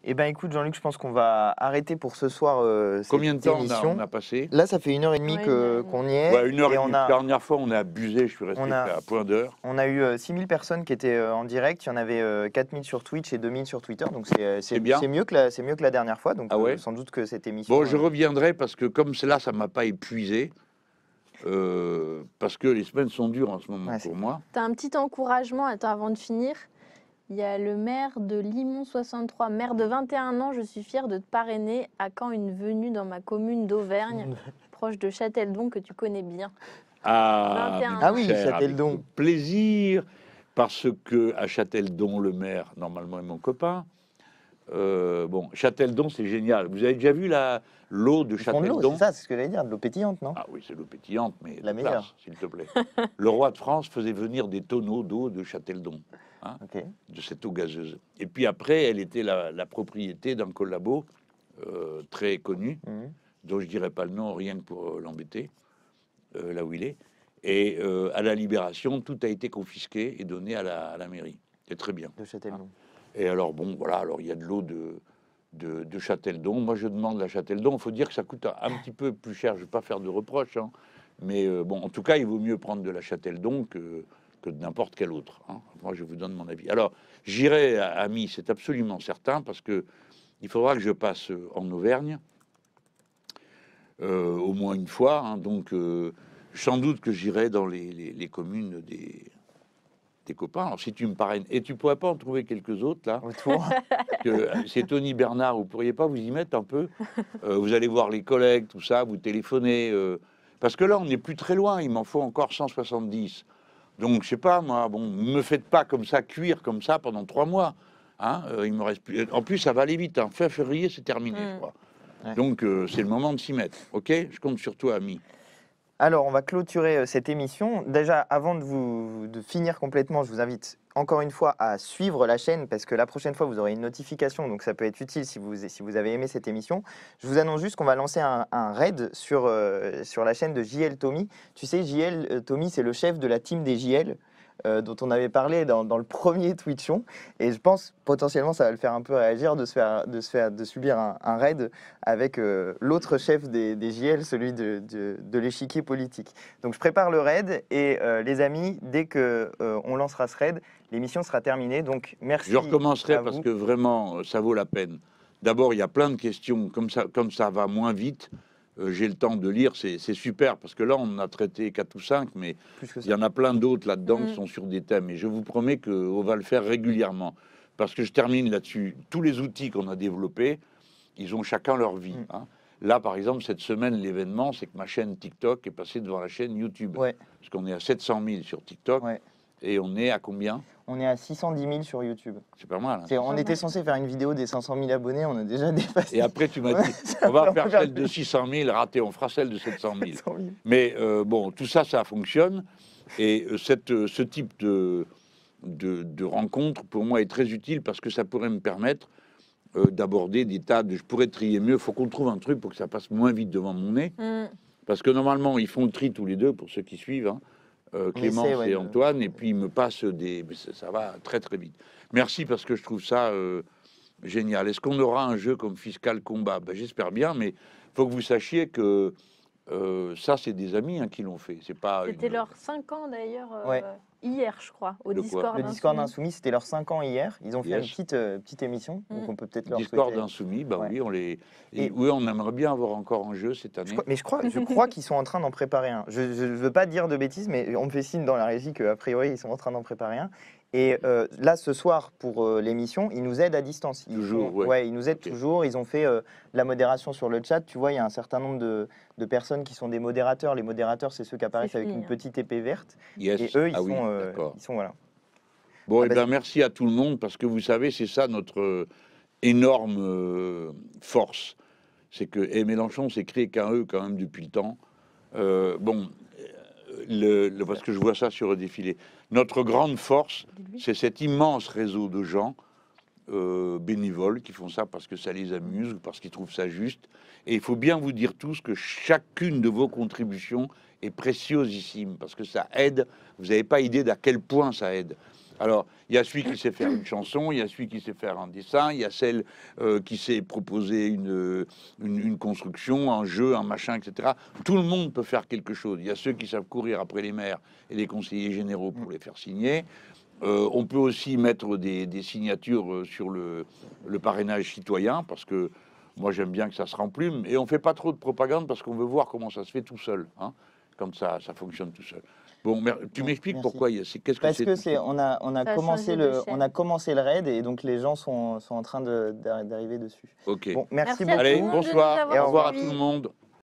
Eh ben écoute Jean-Luc, je pense qu'on va arrêter pour ce soir Combien de cette temps émission. on a passé? Là, ça fait 1h30 Ouais, 1h30. qu'on y est. Ouais, 1h30. Et on La a, dernière fois, on a abusé, je suis resté on a, à point d'heure. on a eu 6000 personnes qui étaient en direct. Il y en avait 4000 sur Twitch et 2000 sur Twitter. Donc C'est bien. c'est mieux que la dernière fois. Donc Ah ouais sans doute que cette émission... Bon, je reviendrai parce que comme c'est là, ça m'a pas épuisé. Parce que les semaines sont dures en ce moment Ouais, pour moi. Tu as un petit encouragement, attends, avant de finir. Il y a le maire de Limon 63, maire de 21 ans, je suis fière de te parrainer. À quand une venue dans ma commune d'Auvergne, proche de Châteldon, que tu connais bien. Ah, 21 mais ans. Ah oui, cher, Châteldon. avec plaisir, parce que à Châteldon, le maire, normalement, est mon copain. Bon, Châteldon, c'est génial. Vous avez déjà vu l'eau de Ils font de l'eau, Châteldon? c'est ça, c'est ce que j'allais dire, de l'eau pétillante, non? Ah oui, c'est l'eau pétillante, mais La de meilleure. classe, s'il te plaît. Le roi de France faisait venir des tonneaux d'eau de Châteldon, Ok. de cette eau gazeuse. Et puis après, elle était la propriété d'un collabo très connu, Mhm. dont je dirais pas le nom, rien que pour l'embêter, là où il est. Et à la Libération, tout a été confisqué et donné à la mairie. C'est très bien. De Châteldon. Et alors, bon, voilà, alors il y a de l'eau de Châteldon. Moi, je demande la Châteldon. Il faut dire que ça coûte un petit peu plus cher. Je ne vais pas faire de reproches, hein. Mais bon, en tout cas, il vaut mieux prendre de la Châteldon que de n'importe quel autre, hein. Moi, je vous donne mon avis. Alors, j'irai à Ami, c'est absolument certain, parce que il faudra que je passe en Auvergne au moins une fois, hein. Donc, sans doute que j'irai dans les communes des copains. Alors, si tu me parraines, et tu pourrais pas en trouver quelques autres là, Autour. que c'est Tony Bernard, vous pourriez pas vous y mettre un peu? Vous allez voir les collègues, tout ça, vous téléphonez, parce que là, on n'est plus très loin, il m'en faut encore 170. Donc, je sais pas, moi, bon, me faites pas comme ça, cuire comme ça pendant 3 mois. Hein, il me reste plus. En plus, ça va aller vite, hein. Fin février, c'est terminé, je crois. Ouais. Donc, c'est le moment de s'y mettre. Ok, je compte sur toi, ami. Alors, on va clôturer cette émission. Déjà, avant de finir complètement, je vous invite encore une fois à suivre la chaîne parce que la prochaine fois, vous aurez une notification, donc ça peut être utile si vous avez aimé cette émission. Je vous annonce juste qu'on va lancer un raid sur la chaîne de JL Tommy. Tu sais, JL Tommy, c'est le chef de la team des JL. Dont on avait parlé dans le premier Twitchon, et je pense potentiellement ça va le faire un peu réagir de subir un raid avec l'autre chef des JL, celui de l'échiquier politique. Donc je prépare le raid et les amis, dès que on lancera ce raid, l'émission sera terminée. Donc merci. Je recommencerai à parce vous. que vraiment, ça vaut la peine. D'abord, il y a plein de questions, comme ça va moins vite. J'ai le temps de lire, c'est super, parce que là, on en a traité 4 ou 5, mais Plus que il ça. y en a plein d'autres là-dedans qui sont sur des thèmes. Et je vous promets qu'on va le faire régulièrement. Parce que je termine là-dessus. Tous les outils qu'on a développés, ils ont chacun leur vie, hein. Là, par exemple, cette semaine, l'événement, c'est que ma chaîne TikTok est passée devant la chaîne YouTube. Ouais. Parce qu'on est à 700 000 sur TikTok. Ouais. Et on est à combien? On est à 610 000 sur YouTube. C'est pas mal, hein. On était censé faire une vidéo des 500 000 abonnés, on a déjà dépassé. Et après, tu m'as dit, on va faire celle de 600 000, raté, on fera celle de 700 000. 700 000. Mais bon, tout ça, ça fonctionne. Et ce type de rencontre, pour moi, est très utile parce que ça pourrait me permettre d'aborder des tas de... Je pourrais trier mieux. Il faut qu'on trouve un truc pour que ça passe moins vite devant mon nez. Parce que normalement, ils font le tri tous les deux, pour ceux qui suivent, hein. Clémence et Antoine, et puis ils me passent des... Ça va très, très vite. Merci, parce que je trouve ça... génial. Est-ce qu'on aura un jeu comme Fiscal Combat? Ben, j'espère bien, mais il faut que vous sachiez que ça, c'est des amis, hein, qui l'ont fait. C'est pas. C'était leurs 5 ans d'ailleurs, Ouais. hier, je crois, au De quoi? Discord. Le Discord Insoumis. d'Insoumis, c'était leurs 5 ans hier. Ils ont fait Yes. une petite émission, donc on peut peut-être leur Discord souhaiter... Insoumis, bah Ouais. oui, on les. Et- Oui, on aimerait bien avoir encore un jeu cette année. Mais je crois qu'ils sont en train d'en préparer un. Je ne veux pas dire de bêtises, mais on me fait signe dans la régie qu'a priori, ils sont en train d'en préparer un. Et là, ce soir, pour l'émission, ils nous aident à distance. Toujours, ouais. Ils nous aident Ok. toujours. Ils ont fait de la modération sur le chat. Tu vois, il y a un certain nombre de personnes qui sont des modérateurs. Les modérateurs, c'est ceux qui apparaissent avec fini, une hein. petite épée verte. Yes. Et eux, Ah oui, d'accord. ils sont voilà. Bon, Ah et bah, bien, merci à tout le monde, parce que vous savez, c'est ça notre énorme force. C'est que et Mélenchon s'est créé qu'un E quand même depuis le temps. Bon, parce que je vois ça sur le défilé. Notre grande force, c'est cet immense réseau de gens bénévoles qui font ça parce que ça les amuse ou parce qu'ils trouvent ça juste. Et il faut bien vous dire tous que chacune de vos contributions est préciosissime parce que ça aide. Vous n'avez pas idée d'à quel point ça aide. Alors, il y a celui qui sait faire une chanson, il y a celui qui sait faire un dessin, il y a celle qui sait proposer une construction, un jeu, un machin, etc. Tout le monde peut faire quelque chose. Il y a ceux qui savent courir après les maires et les conseillers généraux pour les faire signer. On peut aussi mettre des signatures sur le parrainage citoyen, parce que moi j'aime bien que ça se remplume. Et on fait pas trop de propagande parce qu'on veut voir comment ça se fait tout seul, hein, comme ça fonctionne tout seul. Bon, tu m'expliques Merci. pourquoi qu'est-ce que Parce c'est que on a Ça a commencé changé de on chaîne. a commencé le raid et donc les gens sont en train d'arriver dessus. Ok. Bon, merci Merci à beaucoup. tout Allez, le monde de nous bonsoir. avoir Au revoir à suivis. tout le monde.